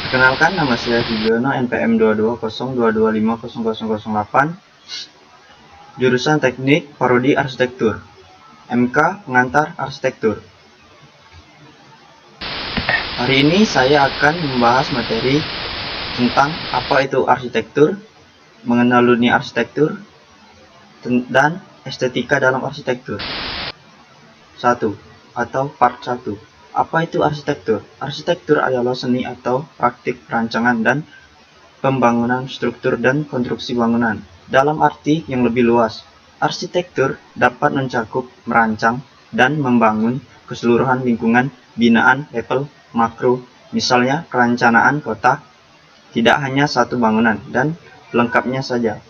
Perkenalkan, nama saya Higiono, NPM 22022500008, jurusan Teknik Prodi Arsitektur, MK Pengantar Arsitektur. Hari ini saya akan membahas materi tentang apa itu arsitektur, mengenal dunia arsitektur, dan estetika dalam arsitektur. 1. Atau part 1. Apa itu arsitektur? Arsitektur adalah seni atau praktik perancangan dan pembangunan struktur dan konstruksi bangunan. Dalam arti yang lebih luas, arsitektur dapat mencakup merancang dan membangun keseluruhan lingkungan binaan level makro, misalnya perencanaan kota, tidak hanya satu bangunan, dan pelengkapnya saja.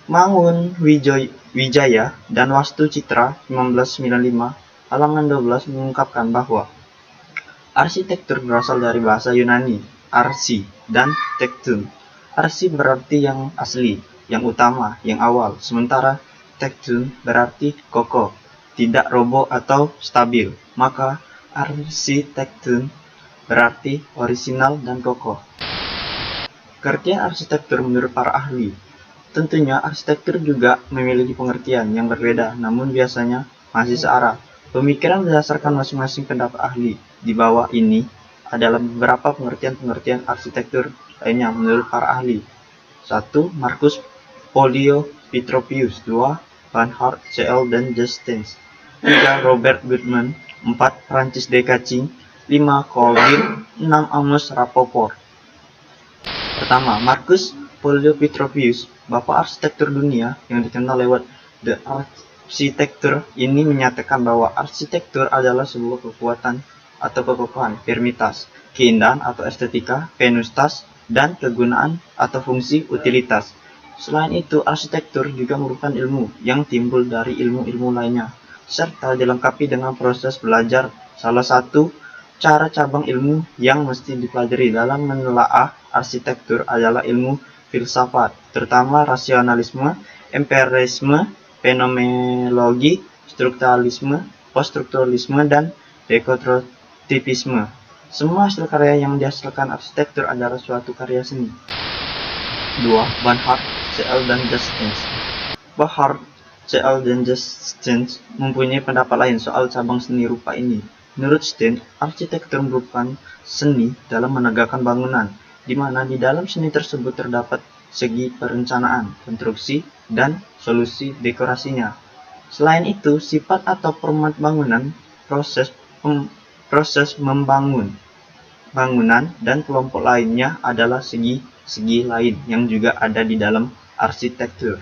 Mangun Wijaya dan Wastu Citra 1995 halaman 12 mengungkapkan bahwa arsitektur berasal dari bahasa Yunani, arsi, dan tektun. Arsi berarti yang asli, yang utama, yang awal, sementara tektun berarti kokoh, tidak roboh atau stabil. Maka arsitektur berarti orisinal dan kokoh. Pengertian arsitektur menurut para ahli. Tentunya arsitektur juga memiliki pengertian yang berbeda, namun biasanya masih searah. Pemikiran berdasarkan masing-masing pendapat ahli di bawah ini adalah beberapa pengertian-pengertian arsitektur lainnya menurut para ahli. 1. Marcus Polio Petropius. 2. Bernhard C.L. dan Justins. 3. Robert Goodman. 4. Francis D. Kaching. 5. Colville. 6. Amos Rapoport. Pertama, Marcus Polio Petropius, bapak arsitektur dunia yang dikenal lewat The Architecture, ini menyatakan bahwa arsitektur adalah sebuah kekuatan atau kekokohan, firmitas, keindahan atau estetika, venustas, dan kegunaan atau fungsi utilitas. Selain itu, arsitektur juga merupakan ilmu yang timbul dari ilmu-ilmu lainnya, serta dilengkapi dengan proses belajar. Salah satu cara cabang ilmu yang mesti dipelajari dalam menelaah arsitektur adalah ilmu filsafat, terutama rasionalisme, empirisme, fenomenologi, strukturalisme, poststrukturalisme, dan dekonstruktivisme. Semua hasil karya yang dihasilkan arsitektur adalah suatu karya seni. 2. Bernhard C.L. dan Justins. Bernhard C.L. dan Justins mempunyai pendapat lain soal cabang seni rupa ini. Menurut Stein, arsitektur merupakan seni dalam menegakkan bangunan, di mana di dalam seni tersebut terdapat segi perencanaan, konstruksi, dan solusi dekorasinya. Selain itu, sifat atau format bangunan, proses membangun bangunan, dan kelompok lainnya adalah segi-segi lain yang juga ada di dalam arsitektur.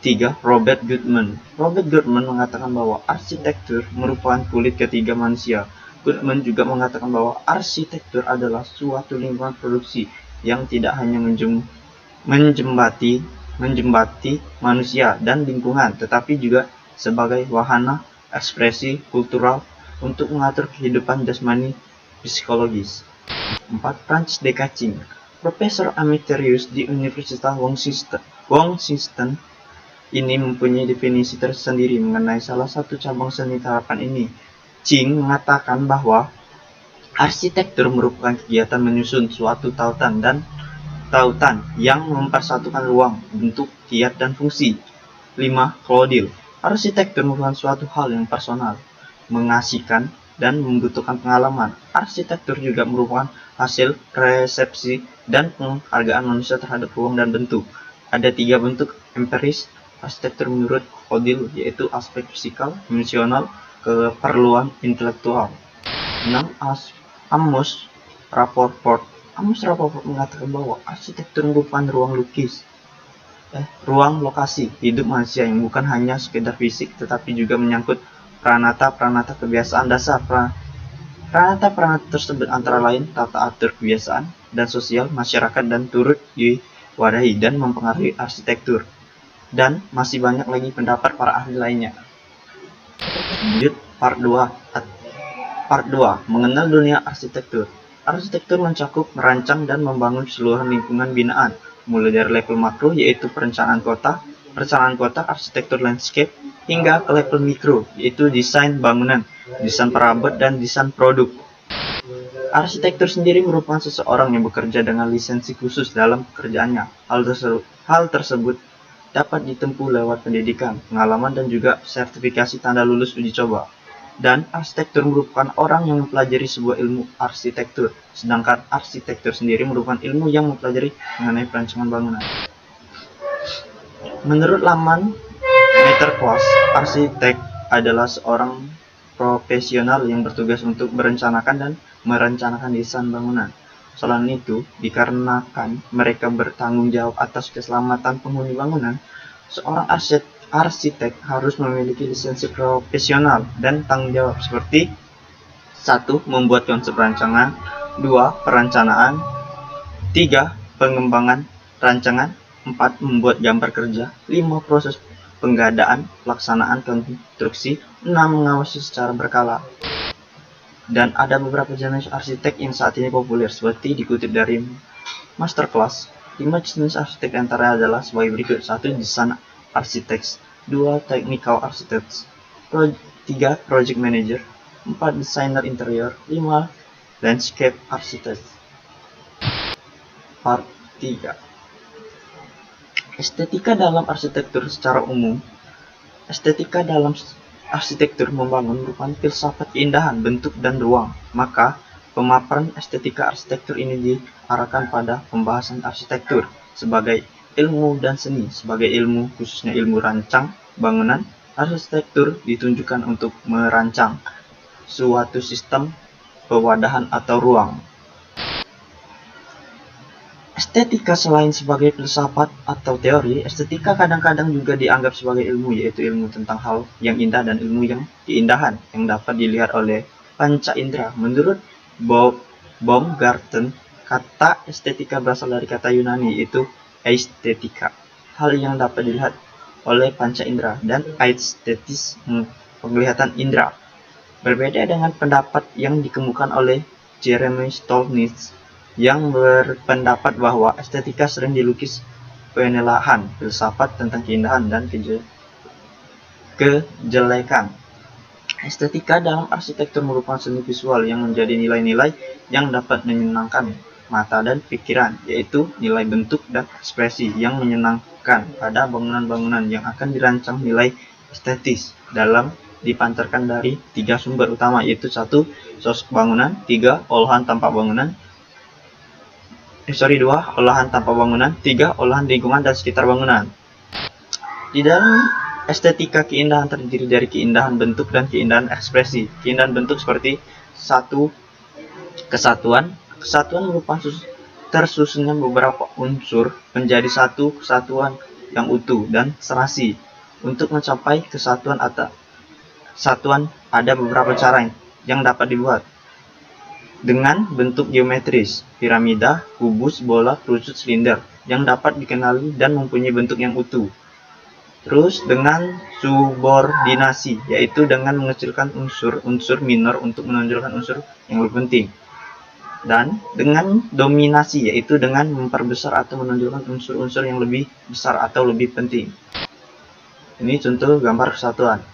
3. Robert Goodman. Robert Goodman mengatakan bahwa arsitektur merupakan kulit ketiga manusia. Goodman juga mengatakan bahwa arsitektur adalah suatu lingkungan produksi yang tidak hanya menjembati manusia dan lingkungan, tetapi juga sebagai wahana ekspresi kultural untuk mengatur kehidupan jasmani psikologis. 4. Francis D. Kaching, profesor emeritus di Universitas Washington, ini mempunyai definisi tersendiri mengenai salah satu cabang seni terapan ini. Ching mengatakan bahwa arsitektur merupakan kegiatan menyusun suatu tautan yang mempersatukan ruang, bentuk, kiat, dan fungsi. 5. Claudel. Arsitektur merupakan suatu hal yang personal, mengasihkan, dan membutuhkan pengalaman. Arsitektur juga merupakan hasil resepsi dan penghargaan manusia terhadap ruang dan bentuk. Ada 3 bentuk empiris arsitektur menurut Claudel, yaitu aspek fisikal, emosional, keperluan intelektual. 6. Amos Rapoport. Amos Rapoport mengatakan bahwa arsitektur merupakan ruang lokasi hidup manusia yang bukan hanya sekedar fisik, tetapi juga menyangkut pranata kebiasaan dasar. Pranata tersebut antara lain tata atur kebiasaan dan sosial masyarakat dan turut diwadahi dan mempengaruhi arsitektur. Dan masih banyak lagi pendapat para ahli lainnya. Lanjut part 2. Mengenal dunia arsitektur. Arsitektur mencakup merancang dan membangun seluruh lingkungan binaan, mulai dari level makro yaitu perencanaan kota, arsitektur landscape, hingga ke level mikro yaitu desain bangunan, desain perabot, dan desain produk. Arsitektur sendiri merupakan seseorang yang bekerja dengan lisensi khusus dalam pekerjaannya. Hal tersebut dapat ditempuh lewat pendidikan, pengalaman, dan juga sertifikasi tanda lulus uji coba. Dan arsitektur merupakan orang yang mempelajari sebuah ilmu arsitektur, sedangkan arsitektur sendiri merupakan ilmu yang mempelajari mengenai perancangan bangunan. Menurut laman Masterclass, arsitek adalah seorang profesional yang bertugas untuk merencanakan desain bangunan. Selain itu, dikarenakan mereka bertanggung jawab atas keselamatan penghuni bangunan, seorang arsitek harus memiliki lisensi profesional dan tanggung jawab seperti 1. Membuat konsep rancangan, 2. Perencanaan, 3. Pengembangan rancangan, 4. Membuat gambar kerja, 5. Proses penggadaan, pelaksanaan konstruksi, 6. Mengawasi secara berkala. Dan ada beberapa jenis arsitek yang saat ini populer, seperti dikutip dari Masterclass. 5 jenis arsitek antara adalah sebagai berikut. 1. Design architects, 2. Technical architects, 3. Project manager, 4. Designer interior, 5. Landscape architects. Part 3. Estetika dalam arsitektur. Secara umum, estetika dalam arsitektur membangun merupakan filsafat keindahan bentuk dan ruang. Maka, pemaparan estetika arsitektur ini diarahkan pada pembahasan arsitektur sebagai ilmu dan seni. Sebagai ilmu, khususnya ilmu rancang bangunan, arsitektur ditunjukkan untuk merancang suatu sistem pewadahan atau ruang. Estetika selain sebagai filsafat atau teori, estetika kadang-kadang juga dianggap sebagai ilmu, yaitu ilmu tentang hal yang indah dan ilmu yang keindahan yang dapat dilihat oleh panca indera. Menurut Baumgarten, kata estetika berasal dari kata Yunani, yaitu aesthetika, hal yang dapat dilihat oleh panca indera, dan aesthetis, penglihatan indera. Berbeda dengan pendapat yang dikemukakan oleh Jeremy Stolnitz, yang berpendapat bahwa estetika sering dilukis penelaahan filsafat tentang keindahan dan kejelekan. Estetika dalam arsitektur merupakan seni visual yang menjadi nilai-nilai yang dapat menyenangkan mata dan pikiran, yaitu nilai bentuk dan ekspresi yang menyenangkan pada bangunan-bangunan yang akan dirancang. Nilai estetis dalam dipancarkan dari 3 sumber utama, yaitu 1. Sosok bangunan, 3. Olahan tampak bangunan, 2. Olahan tanpa bangunan, 3. Olahan lingkungan dan sekitar bangunan. Di dalam estetika, keindahan terdiri dari keindahan bentuk dan keindahan ekspresi. Keindahan bentuk seperti 1. Kesatuan. Kesatuan merupakan tersusunnya beberapa unsur menjadi satu kesatuan yang utuh dan serasi. Untuk mencapai kesatuan ada beberapa cara yang dapat dibuat dengan bentuk geometris, piramida, kubus, bola, kerucut, silinder, yang dapat dikenali dan mempunyai bentuk yang utuh. Terus dengan subordinasi, yaitu dengan mengecilkan unsur-unsur minor untuk menonjolkan unsur yang lebih penting. Dan dengan dominasi, yaitu dengan memperbesar atau menonjolkan unsur-unsur yang lebih besar atau lebih penting. Ini contoh gambar kesatuan.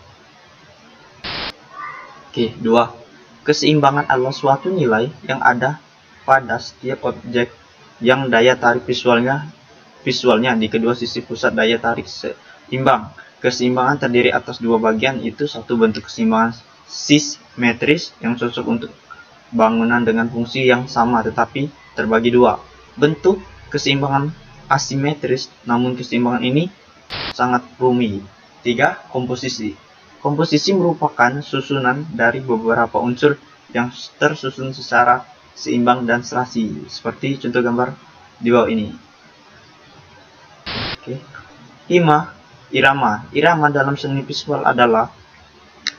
Oke, 2. Keseimbangan adalah suatu nilai yang ada pada setiap objek yang daya tarik visualnya di kedua sisi pusat daya tarik seimbang. Keseimbangan terdiri atas 2 bagian, itu 1. Bentuk keseimbangan simetris yang cocok untuk bangunan dengan fungsi yang sama tetapi terbagi 2. Bentuk keseimbangan asimetris, namun keseimbangan ini sangat rumit. 3. Komposisi. Komposisi merupakan susunan dari beberapa unsur yang tersusun secara seimbang dan serasi, seperti contoh gambar di bawah ini. Oke. 5. Irama. Irama dalam seni visual adalah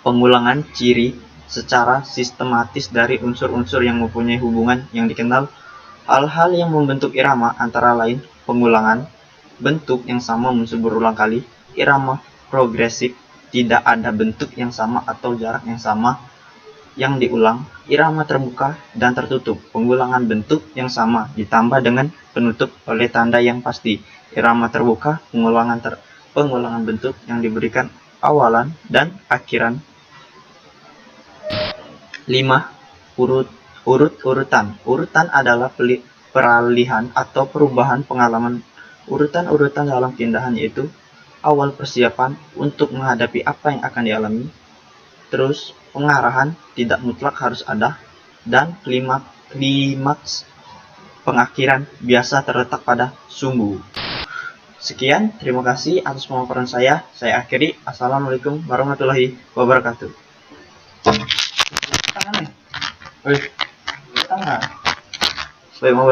pengulangan ciri secara sistematis dari unsur-unsur yang mempunyai hubungan yang dikenal. Hal-hal yang membentuk irama antara lain pengulangan bentuk yang sama muncul berulang kali, irama progresif, tidak ada bentuk yang sama atau jarak yang sama yang diulang, irama terbuka dan tertutup, pengulangan bentuk yang sama ditambah dengan penutup oleh tanda yang pasti, irama terbuka, pengulangan bentuk yang diberikan awalan dan akhiran. 5. Urut-urutan. Urutan adalah peralihan atau perubahan pengalaman. Urutan-urutan dalam pindahan yaitu awal persiapan untuk menghadapi apa yang akan dialami, terus pengarahan tidak mutlak harus ada, dan klimaks pengakhiran biasa terletak pada sumbu. Sekian, terima kasih atas pemaparan saya. Saya akhiri. Assalamualaikum warahmatullahi wabarakatuh. Tangan nih. Tangan. Baik, mau